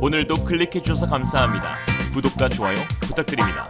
오늘도 클릭해주셔서 감사합니다. 구독과 좋아요 부탁드립니다.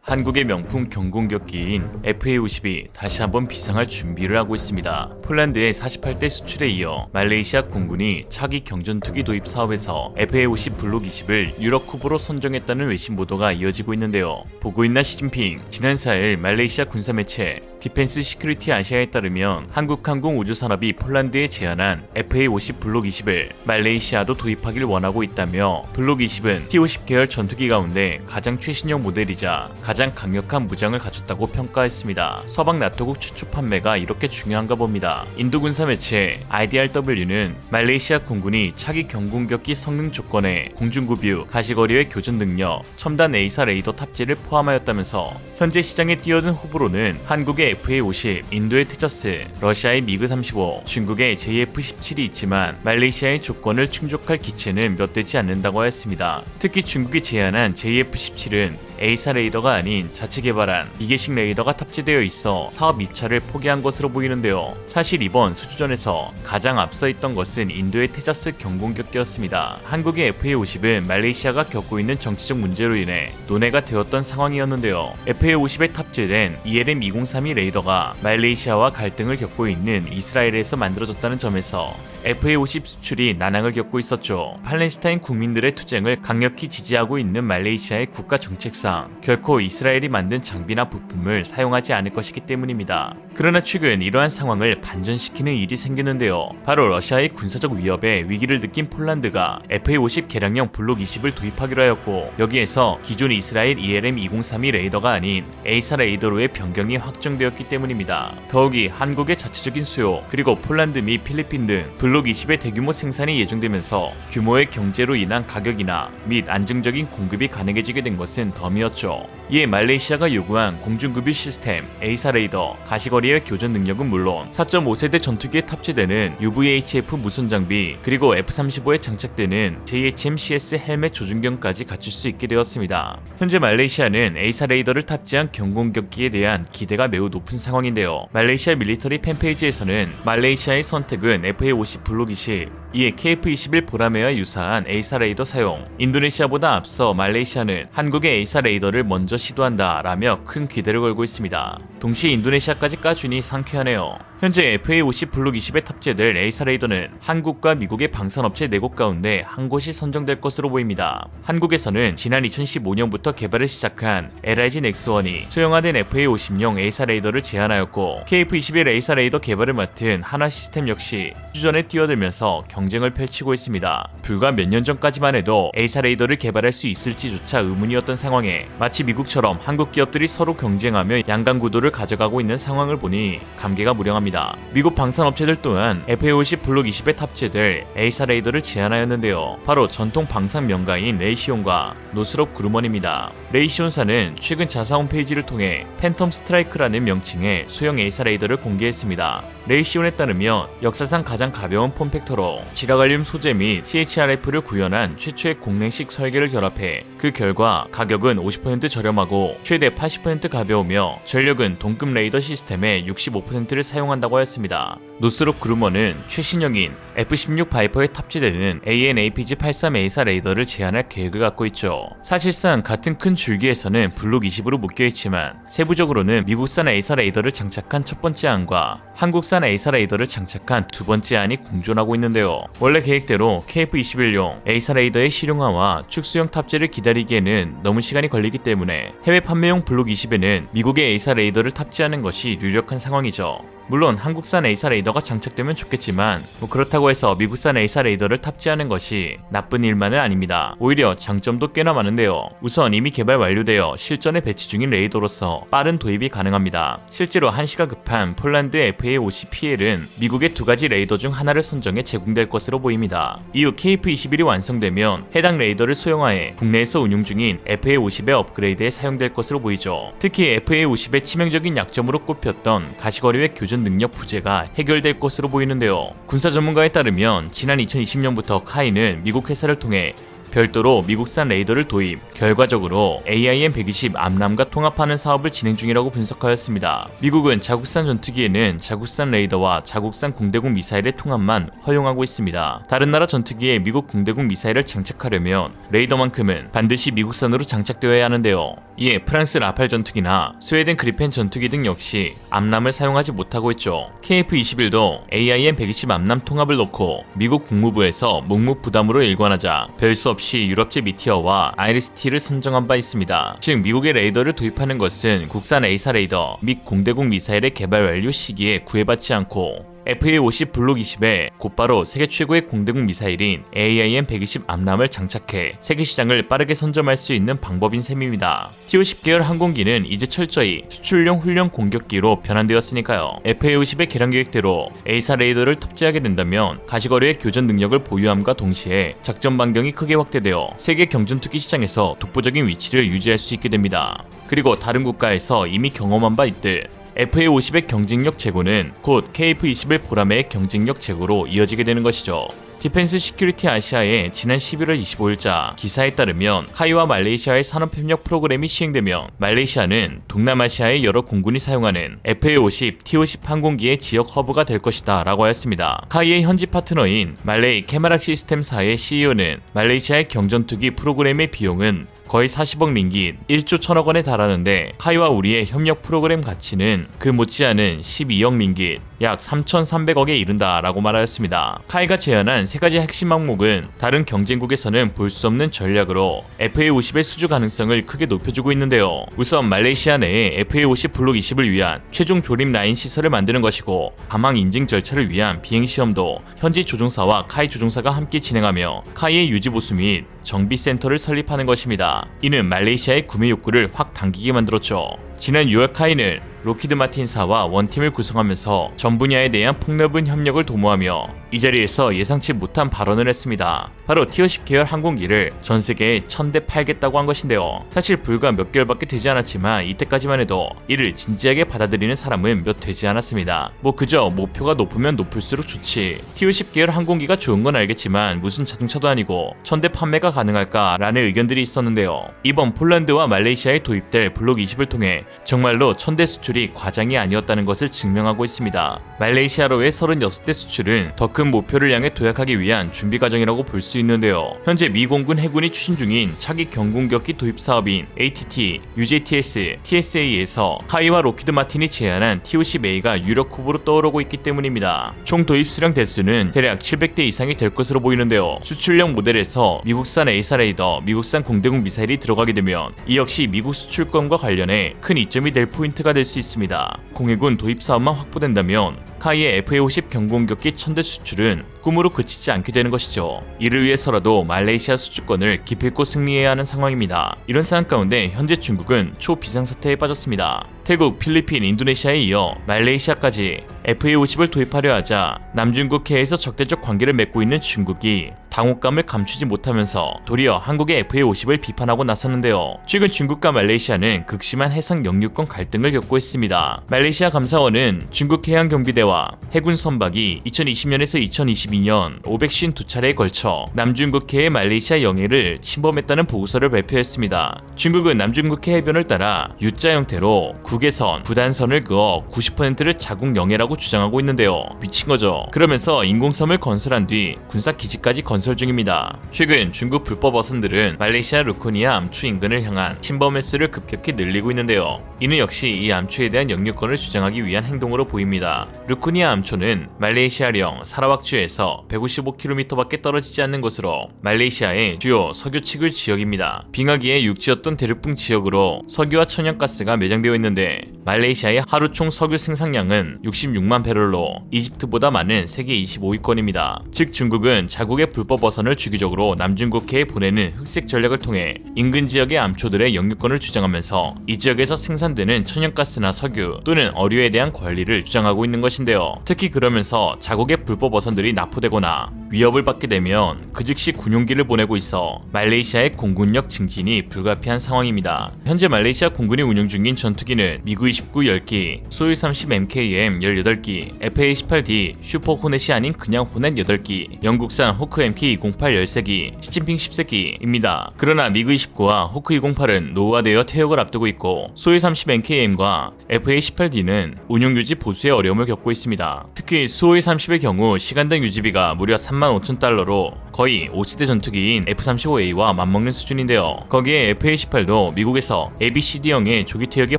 한국의 명품 경공격기인 FA-50이 다시 한번 비상할 준비를 하고 있습니다. 폴란드의 48대 수출에 이어 말레이시아 공군이 차기 경전투기 도입 사업에서 FA-50 블록 20을 유럽 후보로 선정했다는 외신 보도가 이어지고 있는데요. 보고 있나 시진핑. 지난 4일 말레이시아 군사매체 디펜스 시큐리티 아시아에 따르면 한국항공우주산업이 폴란드에 제안한 FA-50 블록 20을 말레이시아도 도입하길 원하고 있다며, 블록 20은 T-50 계열 전투기 가운데 가장 최신형 모델이자 가장 강력한 무장을 갖췄다고 평가했습니다. 서방 나토국 최초 판매가 이렇게 중요한가 봅니다. 인도 군사 매체 IDRW는 말레이시아 공군이 차기 경공격기 성능 조건에 공중구뷰, 가시거리의 교전 능력, 첨단 에이사 레이더 탑재를 포함하였다면서 현재 시장에 뛰어든 후보로는 한국의 FA-50, 인도의 테자스, 러시아의 미그-35, 중국의 JF-17이 있지만 말레이시아의 조건을 충족할 기체는 몇 되지 않는다고 하였습니다. 특히 중국이 제안한 JF-17은 에이사 레이더가 아닌 자체 개발한 기계식 레이더가 탑재되어 있어 사업 입찰을 포기한 것으로 보이는데요. 사실 이번 수주전에서 가장 앞서 있던 것은 인도의 테자스 경공격기였습니다. 한국의 FA-50은 말레이시아가 겪고 있는 정치적 문제로 인해 논의가 되었던 상황이었는데요. FA-50에 탑재된 ELM-2032 레이더가 말레이시아와 갈등을 겪고 있는 이스라엘에서 만들어졌다는 점에서 FA-50 수출이 난항을 겪고 있었죠. 팔레스타인 국민들의 투쟁을 강력히 지지하고 있는 말레이시아의 국가 정책상 결코 이스라엘이 만든 장비나 부품을 사용하지 않을 것이기 때문입니다. 그러나 최근 이러한 상황을 반전시키는 일이 생겼는데요. 바로 러시아의 군사적 위협에 위기를 느낀 폴란드가 FA-50 개량형 블록 20을 도입하기로 하였고, 여기에서 기존 이스라엘 ELM-2032 레이더가 아닌 에이사 레이더로의 변경이 확정되었기 때문입니다. 더욱이 한국의 자체적인 수요, 그리고 폴란드 및 필리핀 등 블록 20의 대규모 생산이 예정되면서 규모의 경제로 인한 가격이나 및 안정적인 공급이 가능해지게 된 것은 덤이었죠. 이에 말레이시아가 요구한 공중급유 시스템, 에이사 레이더, 가시거리의 교전 능력은 물론 4.5세대 전투기에 탑재되는 UVHF 무선 장비, 그리고 F-35에 장착되는 JHM-CS 헬멧 조준경까지 갖출 수 있게 되었습니다. 현재 말레이시아는 에이사 레이더를 탑재한 경공격기에 대한 기대가 매우 높은 상황인데요. 말레이시아 밀리터리 팬페이지에서는 말레이시아의 선택은 FA-50 블록 20, 이에 KF-21 보라매와 유사한 에이사 레이더 사용, 인도네시아보다 앞서 말레이시아는 한국의 에이사 레이더를 먼저 시도한다 라며 큰 기대를 걸고 있습니다. 동시에 인도네시아까지 까주니 상쾌하네요. 현재 FA-50 블록 20에 탑재될 에이사 레이더는 한국과 미국의 방산업체 4곳 가운데 한 곳이 선정될 것으로 보입니다. 한국에서는 지난 2015년부터 개발을 시작한 LIG 넥스1이 소형화된 FA-50용 에이사 레이더를 제안하였고, KF-21 에이사 레이더 개발을 맡은 한화 시스템 역시 수주전에 뛰어들면서 경쟁을 펼치고 있습니다. 불과 몇 년 전까지만 해도 에이사 레이더를 개발할 수 있을지조차 의문이었던 상황에 마치 미국처럼 한국 기업들이 서로 경쟁하며 양강 구도를 가져가고 있는 상황을 보니 감개가 무량합니다. 미국 방산업체들 또한 FA-50 블록 20에 탑재될 에이사 레이더를 제안하였는데요. 바로 전통 방산 명가인 레이시온과 노스롭 그루먼입니다. 레이시온사는 최근 자사 홈페이지를 통해 팬텀 스트라이크라는 명칭의 소형 에이사 레이더를 공개했습니다. 레이시온에 따르면 역사상 가장 가벼운 폼팩터로 지라갈륨 소재 및 CHRF를 구현한 최초의 공랭식 설계를 결합해 그 결과 가격은 50% 저렴하고 최대 80% 가벼우며 전력은 동급 레이더 시스템의 65%를 사용한다고 하였습니다. 노스롭 그루머는 최신형인 F-16 바이퍼에 탑재되는 AN/APG-83 에이사 레이더를 제안할 계획을 갖고 있죠. 사실상 같은 큰 줄기에서는 블록 20으로 묶여있지만 세부적으로는 미국산 에이사 레이더를 장착한 첫 번째 안과 한국산 에이사 레이더를 장착한 두 번째 안이 공존하고 있는데요. 원래 계획대로 KF-21용 에이사 레이더의 실용화와 축소형 탑재를 기다리기에는 너무 시간이 걸리기 때문에 해외 판매용 블록 20에는 미국의 에이사 레이더를 탑재하는 것이 유력한 상황이죠. 물론 한국산 에이사 레이더가 장착되면 좋겠지만 그렇다고 해서 미국산 에이사 레이더를 탑재하는 것이 나쁜 일만은 아닙니다. 오히려 장점도 꽤나 많은데요. 우선 이미 개발 완료되어 실전에 배치 중인 레이더로서 빠른 도입이 가능합니다. 실제로 한시가 급한 폴란드 FA-50PL은 미국의 두 가지 레이더 중 하나를 선정해 제공될 것으로 보입니다. 이후 KF-21이 완성되면 해당 레이더를 소형화해 국내에서 운용 중인 FA-50의 업그레이드에 사용될 것으로 보이죠. 특히 FA-50의 치명적인 약점으로 꼽혔던 가시거리의 교전 능력 부재가 해결될 것으로 보이는데요. 군사 전문가에 따르면 지난 2020년부터 카이는 미국 회사를 통해 별도로 미국산 레이더를 도입, 결과적으로 AIM-120 암람과 통합하는 사업을 진행 중이라고 분석하였습니다. 미국은 자국산 전투기에는 자국산 레이더와 자국산 공대공 미사일의 통합만 허용하고 있습니다. 다른 나라 전투기에 미국 공대공 미사일을 장착하려면 레이더만큼은 반드시 미국산으로 장착되어야 하는데요. 이에 프랑스 라팔 전투기나 스웨덴 그리펜 전투기 등 역시 암람을 사용하지 못하고 있죠. KF-21도 AIM-120 암람 통합을 놓고 미국 국무부에서 묵묵부담으로 일관하자 별 수 없이 유럽제 미티어와 아이리스-T를 선정한 바 있습니다. 즉 미국의 레이더를 도입하는 것은 국산 A사 레이더 및 공대공 미사일의 개발 완료 시기에 구애받지 않고 FA-50 블록 20에 곧바로 세계 최고의 공대공 미사일인 AIM-120 암람을 장착해 세계 시장을 빠르게 선점할 수 있는 방법인 셈입니다. T-50 계열 항공기는 이제 철저히 수출용 훈련 공격기로 변환되었으니까요. FA-50의 개량 계획대로 A사 레이더를 탑재하게 된다면 가시거리의 교전 능력을 보유함과 동시에 작전 반경이 크게 확대되어 세계 경전투기 시장에서 독보적인 위치를 유지할 수 있게 됩니다. 그리고 다른 국가에서 이미 경험한 바 있듯 FA-50의 경쟁력 제고는 곧 KF-21 보라매의 경쟁력 제고로 이어지게 되는 것이죠. 디펜스 시큐리티 아시아의 지난 11월 25일자 기사에 따르면 카이와 말레이시아의 산업협력 프로그램이 시행되면 말레이시아는 동남아시아의 여러 공군이 사용하는 FA-50, T-50 항공기의 지역 허브가 될 것이다 라고 하였습니다. 카이의 현지 파트너인 말레이 캐마락 시스템사의 CEO는 말레이시아의 경전투기 프로그램의 비용은 거의 40억 링깃, 1조 1000억 원에 달하는데 카이와 우리의 협력 프로그램 가치는 그 못지않은 12억 링깃, 약 3,300억에 이른다 라고 말하였습니다. 카이가 제안한 세 가지 핵심 항목은 다른 경쟁국에서는 볼 수 없는 전략으로 FA-50의 수주 가능성을 크게 높여주고 있는데요. 우선 말레이시아 내에 FA-50 블록 20을 위한 최종 조립 라인 시설을 만드는 것이고 가망 인증 절차를 위한 비행시험도 현지 조종사와 카이 조종사가 함께 진행하며 카이의 유지보수 및 정비센터를 설립하는 것입니다. 이는 말레이시아의 구매 욕구를 확 당기게 만들었죠. 지난 6월 카이는 로키드 마틴사와 원팀을 구성하면서 전 분야에 대한 폭넓은 협력을 도모하며 이 자리에서 예상치 못한 발언을 했습니다. 바로 T-50 계열 항공기를 전 세계에 1000대 팔겠다고 한 것인데요. 사실 불과 몇 개월밖에 되지 않았지만 이때까지만 해도 이를 진지하게 받아들이는 사람은 몇 되지 않았습니다. 그저 목표가 높으면 높을수록 좋지. T-50 계열 항공기가 좋은 건 알겠지만 무슨 자동차도 아니고 1000대 판매가 가능할까 라는 의견들이 있었는데요. 이번 폴란드와 말레이시아에 도입될 블록 20을 통해 정말로 1000대 수출이 과장이 아니었다는 것을 증명하고 있습니다. 말레이시아로의 36대 수출은 더 큰 목표를 향해 도약하기 위한 준비 과정이라고 볼 수 있는데요. 현재 미 공군 해군이 추진 중인 차기 경공격기 도입 사업인 ATT, UJTS, TSA에서 카이와 로키드 마틴이 제안한 T-50A가 유력 후보로 떠오르고 있기 때문입니다. 총 도입 수량 대수는 대략 700대 이상이 될 것으로 보이는데요. 수출형 모델에서 미국산 A사 레이더, 미국산 공대공 미사일이 들어가게 되면 이 역시 미국 수출권과 관련해 큰 이점이 될 포인트가 될 수 있습니다. 공해군 도입 사업만 확보된다면 카이의 FA-50 경공격기 1000대 수출은 꿈으로 그치지 않게 되는 것이죠. 이를 위해서라도 말레이시아 수주권을 기필코 승리해야 하는 상황입니다. 이런 상황 가운데 현재 중국은 초비상사태에 빠졌습니다. 태국, 필리핀, 인도네시아에 이어 말레이시아까지 FA-50을 도입하려 하자 남중국해에서 적대적 관계를 맺고 있는 중국이 당혹감을 감추지 못하면서 도리어 한국의 FA-50을 비판하고 나섰는데요. 최근 중국과 말레이시아는 극심한 해상 영유권 갈등을 겪고 있습니다. 말레이시아 감사원은 중국 해양경비대와 해군 선박이 2020년에서 2022년 552차례에 걸쳐 남중국해의 말레이시아 영해를 침범했다는 보고서를 발표했습니다. 중국은 남중국해 해변을 따라 U자 형태로 국외선, 부단선을 그어 90%를 자국 영해라고 주장하고 있는데요. 미친거죠. 그러면서 인공섬을 건설한 뒤 군사기지까지 건설 중입니다. 최근 중국 불법 어선들은 말레이시아 루코니아 암초 인근을 향한 침범 횟수를 급격히 늘리고 있는데요. 이는 역시 이 암초에 대한 영유권을 주장하기 위한 행동으로 보입니다. 루코니아 암초는 말레이시아령 사라왁주에서 155km밖에 떨어지지 않는 곳으로 말레이시아의 주요 석유 취급 지역입니다. 빙하기의 육지였던 대륙붕 지역으로 석유와 천연가스가 매장되어 있는데 말레이시아의 하루 총 석유 생산량은 66만 배럴로 이집트보다 많은 세계 25위권입니다. 즉 중국은 자국의 불법 어선을 주기적으로 남중국해에 보내는 흑색 전략을 통해 인근 지역의 암초들의 영유권을 주장하면서 이 지역에서 생산되는 천연가스나 석유 또는 어류에 대한 권리를 주장하고 있는 것인데요. 특히 그러면서 자국의 불법 어선들이 납포되거나 위협을 받게 되면 그 즉시 군용기를 보내고 있어 말레이시아의 공군력 증진이 불가피한 상황입니다. 현재 말레이시아 공군이 운용 중인 전투기는 미그-29 10기, 소유-30 MKM 18기, FA-18D 슈퍼 호넷이 아닌 그냥 호넷 8기, 영국산 호크 MK-208 13기, 시진핑 10세기입니다. 그러나 미그-29와 호크 208은 노후화되어 퇴역을 앞두고 있고 소유-30 MKM과 FA-18D는 운용 유지 보수에 어려움을 겪고 있습니다. 특히 수호이-30의 경우 시간당 유지비가 무려 35,000달러로 거의 5세대 전투기인 F-35A와 맞먹는 수준인데요. 거기에 FA-18도 미국에서 ABCD형의 조기 퇴역이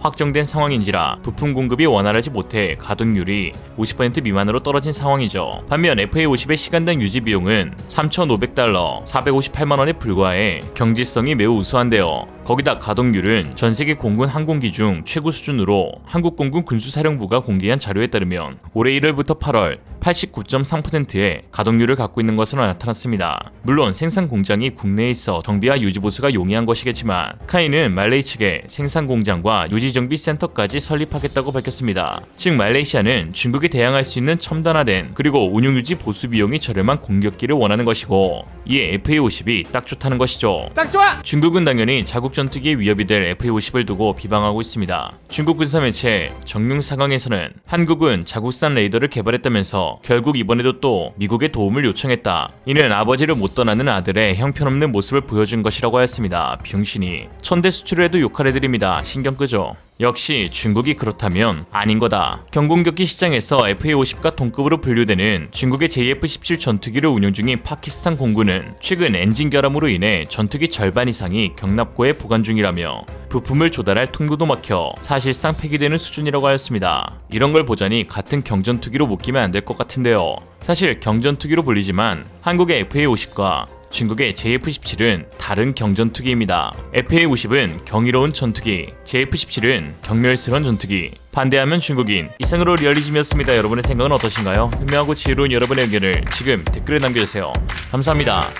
확정된 상황인지라 부품 공급이 원활하지 못해 가동률이 50% 미만으로 떨어진 상황이죠. 반면 FA-50의 시간당 유지 비용은 3,500달러, 458만원에 불과해 경지성이 매우 우수한데요. 거기다 가동률은 전세계 공군 항공기 중 최고 수준으로 한국공군 군수사령부가 공개한 자료에 따르면 올해 1월부터 8월 89.3%의 가동률을 갖고 있는 것으로 나타났습니다. 물론 생산 공장이 국내에 있어 정비와 유지 보수가 용이한 것이겠지만 카이는 말레이 측에 생산 공장과 유지 정비 센터까지 설립하겠다고 밝혔습니다. 즉 말레이시아는 중국에 대항할 수 있는 첨단화된 그리고 운용 유지 보수 비용이 저렴한 공격기를 원하는 것이고 이에 FA-50이 딱 좋다는 것이죠. 딱 좋아! 중국은 당연히 자국 전투기의 위협이 될 FA-50을 두고 비방하고 있습니다. 중국 군사매체 정융사강에서는 한국은 자국산 레이더를 개발했다면서 결국 이번에도 또 미국의 도움을 요청했다. 이는 아버지를 못 떠나는 아들의 형편없는 모습을 보여준 것이라고 하였습니다. 병신이 천대 수출을 해도 욕할애들입니다. 신경 끄죠. 역시 중국이 그렇다면 아닌 거다. 경공격기 시장에서 FA-50과 동급으로 분류되는 중국의 JF-17 전투기를 운용 중인 파키스탄 공군은 최근 엔진 결함으로 인해 전투기 절반 이상이 경납고에 보관 중이라며 부품을 조달할 통로도 막혀 사실상 폐기되는 수준이라고 하였습니다. 이런 걸 보자니 같은 경전투기로 묶이면 안 될 것 같은데요. 사실 경전투기로 불리지만 한국의 FA-50과 중국의 JF-17은 다른 경전투기입니다. FA-50은 경이로운 전투기, JF-17은 경멸스러운 전투기. 반대하면 중국인. 이상으로 리얼리즘이었습니다. 여러분의 생각은 어떠신가요? 현명하고 지혜로운 여러분의 의견을 지금 댓글에 남겨주세요. 감사합니다.